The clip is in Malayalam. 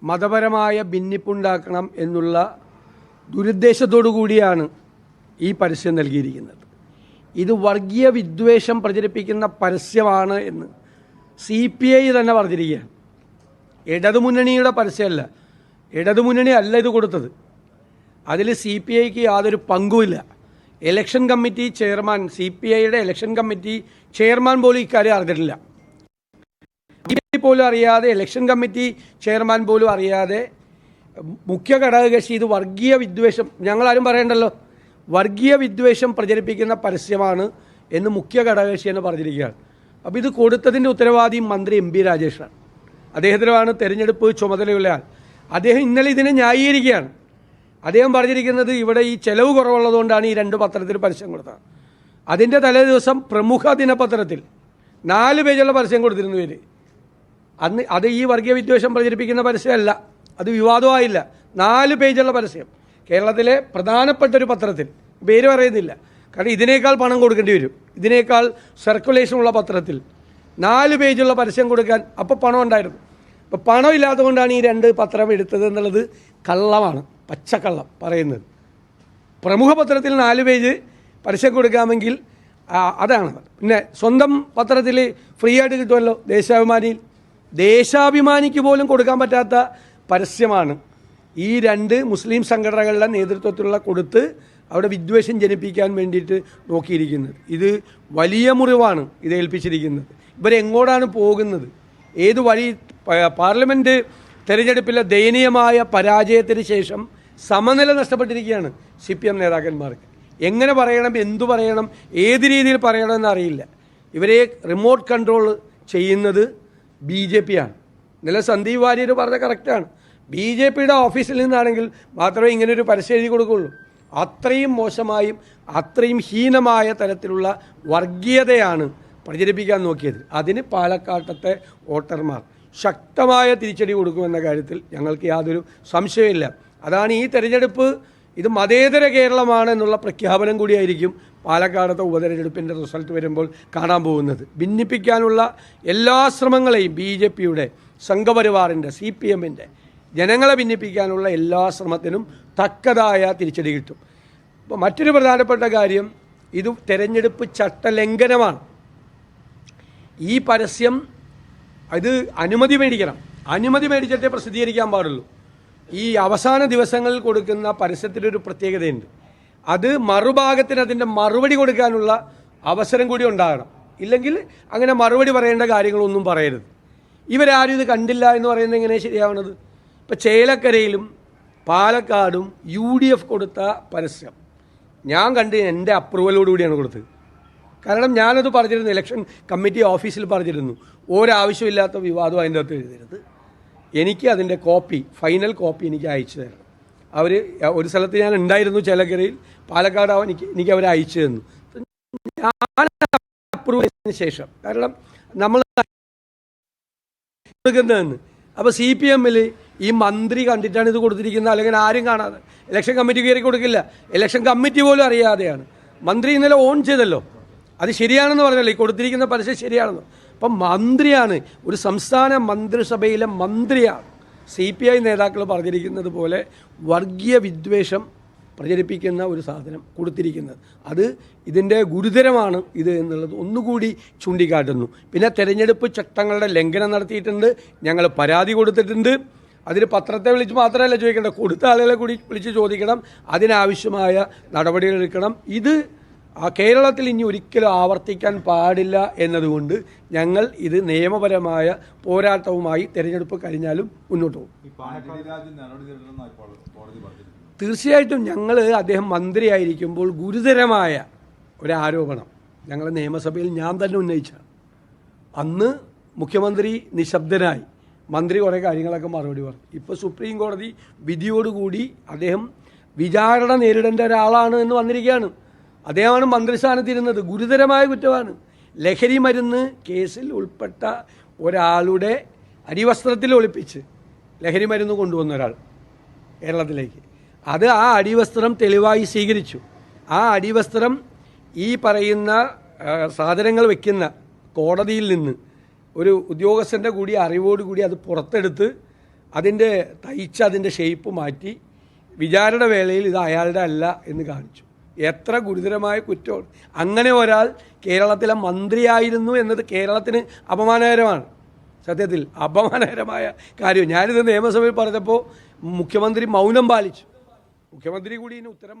മതപരമായ ഭിന്നിപ്പുണ്ടാക്കണം എന്നുള്ള ദുരുദ്ദേശത്തോടു കൂടിയാണ് ഈ പരസ്യം നൽകിയിരിക്കുന്നത്. ഇത് വർഗീയ വിദ്വേഷം പ്രചരിപ്പിക്കുന്ന പരസ്യമാണ് എന്ന് CPI തന്നെ പറഞ്ഞിരിക്കുകയാണ്. ഇടതുമുന്നണിയുടെ പരസ്യമല്ല, ഇടതുമുന്നണി അല്ല ഇത് കൊടുത്തത്. അതിൽ CPIക്ക് യാതൊരു പങ്കുമില്ല. ഇലക്ഷൻ കമ്മിറ്റി ചെയർമാൻ, CPIയുടെ ഇലക്ഷൻ കമ്മിറ്റി ചെയർമാൻ പോലും ഇക്കാര്യം അറിഞ്ഞിട്ടില്ല. പോലും അറിയാതെ, ഇലക്ഷൻ കമ്മിറ്റി ചെയർമാൻ പോലും അറിയാതെ മുഖ്യ ഘടകകക്ഷി ഇത് വർഗീയ വിദ്വേഷം, ഞങ്ങളാരും പറയണ്ടല്ലോ, വർഗീയ വിദ്വേഷം പ്രചരിപ്പിക്കുന്ന പരസ്യമാണ് എന്ന് മുഖ്യ ഘടകകക്ഷി എന്ന് പറഞ്ഞിരിക്കുകയാണ്. അപ്പോൾ ഇത് കൊടുത്തതിൻ്റെ ഉത്തരവാദി മന്ത്രി MP രാജേഷാണ്. അദ്ദേഹത്തിനാണ് തെരഞ്ഞെടുപ്പ് ചുമതലയുള്ള ആൾ. അദ്ദേഹം ഇന്നലെ ഇതിനെ ന്യായീകരിക്കുകയാണ്. അദ്ദേഹം പറഞ്ഞിരിക്കുന്നത് ഇവിടെ ഈ ചെലവ് കുറവുള്ളതുകൊണ്ടാണ് ഈ 2 പത്രത്തിൽ പരസ്യം കൊടുത്തത്. അതിൻ്റെ തലേ ദിവസം പ്രമുഖ ദിനപത്രത്തിൽ 4 പേജുള്ള പരസ്യം കൊടുത്തിരുന്നു ഇവർ. അന്ന് അത് ഈ വർഗീയ വിദ്വേഷം പ്രചരിപ്പിക്കുന്ന പരസ്യമല്ല, അത് വിവാദമായില്ല. 4 പേജുള്ള പരസ്യം കേരളത്തിലെ പ്രധാനപ്പെട്ട ഒരു പത്രത്തിൽ, പേര് പറയുന്നില്ല കാരണം ഇതിനേക്കാൾ പണം കൊടുക്കേണ്ടി വരും, ഇതിനേക്കാൾ സർക്കുലേഷനുള്ള പത്രത്തിൽ 4 പേജുള്ള പരസ്യം കൊടുക്കാൻ അപ്പോൾ പണം ഉണ്ടായിരുന്നു. അപ്പോൾ പണം ഇല്ലാത്തതുകൊണ്ടാണ് ഈ 2 പത്രം എടുത്തത് എന്നുള്ളത് കള്ളമാണ്, പച്ചക്കള്ളം പറയുന്നത്. പ്രമുഖ പത്രത്തിൽ 4 പേജ് പരസ്യം കൊടുക്കാമെങ്കിൽ അതാണ്. പിന്നെ സ്വന്തം പത്രത്തിൽ ഫ്രീ ആയിട്ട് കിട്ടുമല്ലോ, ദേശാഭിമാനിക്ക് പോലും കൊടുക്കാൻ പറ്റാത്ത പരസ്യമാണ് ഈ 2 മുസ്ലിം സംഘടനകളുടെ നേതൃത്വത്തിലുള്ള കൊടുത്ത് അവിടെ വിദ്വേഷം ജനിപ്പിക്കാൻ വേണ്ടിയിട്ട് നോക്കിയിരിക്കുന്നത്. ഇത് വലിയ മുറിവാണ് ഇത് ഏൽപ്പിച്ചിരിക്കുന്നത്. ഇവരെങ്ങോട്ടാണ് പോകുന്നത്? ഏത് വഴി? പാർലമെൻറ്റ് തെരഞ്ഞെടുപ്പിലെ ദയനീയമായ പരാജയത്തിന് ശേഷം സമനില നഷ്ടപ്പെട്ടിരിക്കുകയാണ് CPM നേതാക്കന്മാർക്ക്. എങ്ങനെ പറയണം, എന്തു പറയണം, ഏത് രീതിയിൽ പറയണമെന്ന് അറിയില്ല. ഇവരെ റിമോട്ട് കൺട്രോൾ ചെയ്യുന്നത് BJP ആണ്. ഇന്നലെ സന്ദീപ് വാര്യർ പറഞ്ഞ കറക്റ്റാണ്. BJPയുടെ ഓഫീസിൽ നിന്നാണെങ്കിൽ മാത്രമേ ഇങ്ങനൊരു പരസ്യം എഴുതി കൊടുക്കുകയുള്ളൂ. അത്രയും മോശമായും അത്രയും ഹീനമായ തരത്തിലുള്ള വർഗീയതയാണ് പ്രചരിപ്പിക്കാൻ നോക്കിയത്. അതിന് പാലക്കാട്ടത്തെ വോട്ടർമാർ ശക്തമായ തിരിച്ചടി കൊടുക്കുമെന്ന കാര്യത്തിൽ ഞങ്ങൾക്ക് യാതൊരു സംശയമില്ല. അതാണ് ഈ തെരഞ്ഞെടുപ്പ്, ഇത് മതേതര കേരളമാണ് എന്നുള്ള പ്രഖ്യാപനം കൂടിയായിരിക്കും പാലക്കാടത്തെ ഉപതെരഞ്ഞെടുപ്പിൻ്റെ റിസൾട്ട് വരുമ്പോൾ കാണാൻ പോകുന്നത്. ഭിന്നിപ്പിക്കാനുള്ള എല്ലാ ശ്രമങ്ങളെയും BJPയുടെ, സംഘപരിവാറിൻ്റെ, CPMൻ്റെ, ജനങ്ങളെ ഭിന്നിപ്പിക്കാനുള്ള എല്ലാ ശ്രമത്തിനും തക്കതായ തിരിച്ചടി കിട്ടും. അപ്പോൾ മറ്റൊരു പ്രധാനപ്പെട്ട കാര്യം, ഇത് തെരഞ്ഞെടുപ്പ് ചട്ടലംഘനമാണ്. ഈ പരസ്യം ഇത് അനുമതി മേടിക്കണം, അനുമതി മേടിച്ചിട്ടേ പ്രസിദ്ധീകരിക്കാൻ പാടുള്ളൂ. ഈ അവസാന ദിവസങ്ങളിൽ കൊടുക്കുന്ന പരസ്യത്തിനൊരു പ്രത്യേകതയുണ്ട്. അത് മറുഭാഗത്തിന് അതിൻ്റെ മറുപടി കൊടുക്കാനുള്ള അവസരം കൂടി ഉണ്ടാകണം. ഇല്ലെങ്കിൽ അങ്ങനെ മറുപടി പറയേണ്ട കാര്യങ്ങളൊന്നും പറയരുത്. ഇവരാരും ഇത് കണ്ടില്ല എന്ന് പറയുന്നത് എങ്ങനെയാണ് ശരിയാവുന്നത്? ഇപ്പോൾ ചേലക്കരയിലും പാലക്കാടും UDF കൊടുത്ത പരസ്യം ഞാൻ കണ്ട് എൻ്റെ അപ്രൂവലോടുകൂടിയാണ് കൊടുത്തത്. കാരണം ഞാനത് പറഞ്ഞിരുന്നു, ഇലക്ഷൻ കമ്മിറ്റി ഓഫീസിൽ പറഞ്ഞിരുന്നു, ഒരാവശ്യമില്ലാത്ത വിവാദം അതിൻ്റെ അകത്ത് എഴുതരുത്, എനിക്ക് അതിൻ്റെ കോപ്പി, ഫൈനൽ കോപ്പി എനിക്ക് അയച്ചു തരണം. അവർ ഒരു സ്ഥലത്ത് ഞാൻ ഉണ്ടായിരുന്നു ചേലക്കരയിൽ, പാലക്കാട് എനിക്ക് അവർ അയച്ചു തന്നു. ഞാൻ അപ്രൂവ് ചെയ്തതിന് ശേഷം, കാരണം നമ്മൾ കൊടുക്കുന്നതെന്ന്, അപ്പോൾ CPMൽ ഈ മന്ത്രി കണ്ടിട്ടാണ് ഇത് കൊടുത്തിരിക്കുന്നത്, അല്ലെങ്കിൽ ആരും കാണാതെ. ഇലക്ഷൻ കമ്മിറ്റി കയറി കൊടുക്കില്ല, ഇലക്ഷൻ കമ്മിറ്റി പോലും അറിയാതെയാണ്. മന്ത്രി ഇന്നലെ ഓൺ ചെയ്തല്ലോ, അത് ശരിയാണെന്ന് പറഞ്ഞല്ലോ, ഈ കൊടുത്തിരിക്കുന്ന പരസ്യം ശരിയാണെന്ന്. അപ്പം മന്ത്രിയാണ്, ഒരു സംസ്ഥാന മന്ത്രിസഭയിലെ മന്ത്രിയാണ് CPI നേതാക്കൾ പറഞ്ഞിരിക്കുന്നത് പോലെ വർഗീയ വിദ്വേഷം പ്രചരിപ്പിക്കുന്ന ഒരു സാധനം കൊടുത്തിരിക്കുന്നത്. അത് ഇതിൻ്റെ ഗുരുതരമാണ് ഇത് എന്നുള്ളത് ഒന്നുകൂടി ചൂണ്ടിക്കാട്ടുന്നു. പിന്നെ തെരഞ്ഞെടുപ്പ് ചട്ടങ്ങളുടെ ലംഘനം നടത്തിയിട്ടുണ്ട്, ഞങ്ങൾ പരാതി കൊടുത്തിട്ടുണ്ട്. അതിന് പത്രത്തെ വിളിച്ച് മാത്രമല്ല ചോദിക്കേണ്ടത്, കൊടുത്ത ആളുകളെ കൂടി വിളിച്ച് ചോദിക്കണം, അതിനാവശ്യമായ നടപടികൾ എടുക്കണം. ഇത് കേരളത്തിൽ ഇനി ഒരിക്കലും ആവർത്തിക്കാൻ പാടില്ല എന്നതുകൊണ്ട് ഞങ്ങൾ ഇത് നിയമപരമായ പോരാട്ടവുമായി തെരഞ്ഞെടുപ്പ് കഴിഞ്ഞാലും മുന്നോട്ട് പോകും. തീർച്ചയായിട്ടും ഞങ്ങൾ അദ്ദേഹം മന്ത്രിയായിരിക്കുമ്പോൾ ഗുരുതരമായ ഒരാരോപണം ഞങ്ങൾ നിയമസഭയിൽ ഞാൻ തന്നെ ഉന്നയിച്ചാണ്. അന്ന് മുഖ്യമന്ത്രി നിശബ്ദനായി, മന്ത്രി കുറേ കാര്യങ്ങളൊക്കെ മറുപടി പറഞ്ഞു. ഇപ്പോൾ സുപ്രീം കോടതി വിധിയോടുകൂടി അദ്ദേഹം വിചാരണ നേരിടേണ്ട ഒരാളാണ് എന്ന് വന്നിരിക്കുകയാണ്. അദ്ദേഹമാണ് മന്ത്രിസ്ഥാനത്തിരുന്നത്. ഗുരുതരമായ കുറ്റമാണ്. ലഹരി മരുന്ന് കേസിൽ ഉൾപ്പെട്ട ഒരാളുടെ അടിവസ്ത്രത്തിൽ ഒളിപ്പിച്ച് ലഹരി മരുന്ന് കൊണ്ടുവന്ന ഒരാൾ കേരളത്തിലേക്ക്, അത് ആ അടിവസ്ത്രം തെളിവായി സ്വീകരിച്ചു. ആ അടിവസ്ത്രം ഈ പറയുന്ന സാധനങ്ങൾ വയ്ക്കുന്ന കോടതിയിൽ നിന്ന് ഒരു ഉദ്യോഗസ്ഥൻ്റെ കൂടി അറിവോടുകൂടി അത് പുറത്തെടുത്ത് അതിൻ്റെ തയ്ച്ച് അതിൻ്റെ ഷേപ്പ് മാറ്റി വിചാരണ വേളയിൽ ഇത് അയാളുടെ അല്ല എന്ന് കാണിച്ചു. എത്ര ഗുരുതരമായ കുറ്റമാണ്. അങ്ങനെ ഒരാൾ കേരളത്തിലെ മന്ത്രിയായിരുന്നു എന്നത് കേരളത്തിന് അപമാനകരമാണ്. സത്യത്തിൽ അപമാനകരമായ കാര്യം. ഞാനിത് നിയമസഭയിൽ പറഞ്ഞപ്പോൾ മുഖ്യമന്ത്രി മൗനം പാലിച്ചു. മുഖ്യമന്ത്രി കൂടി ഇതിന് ഉത്തരം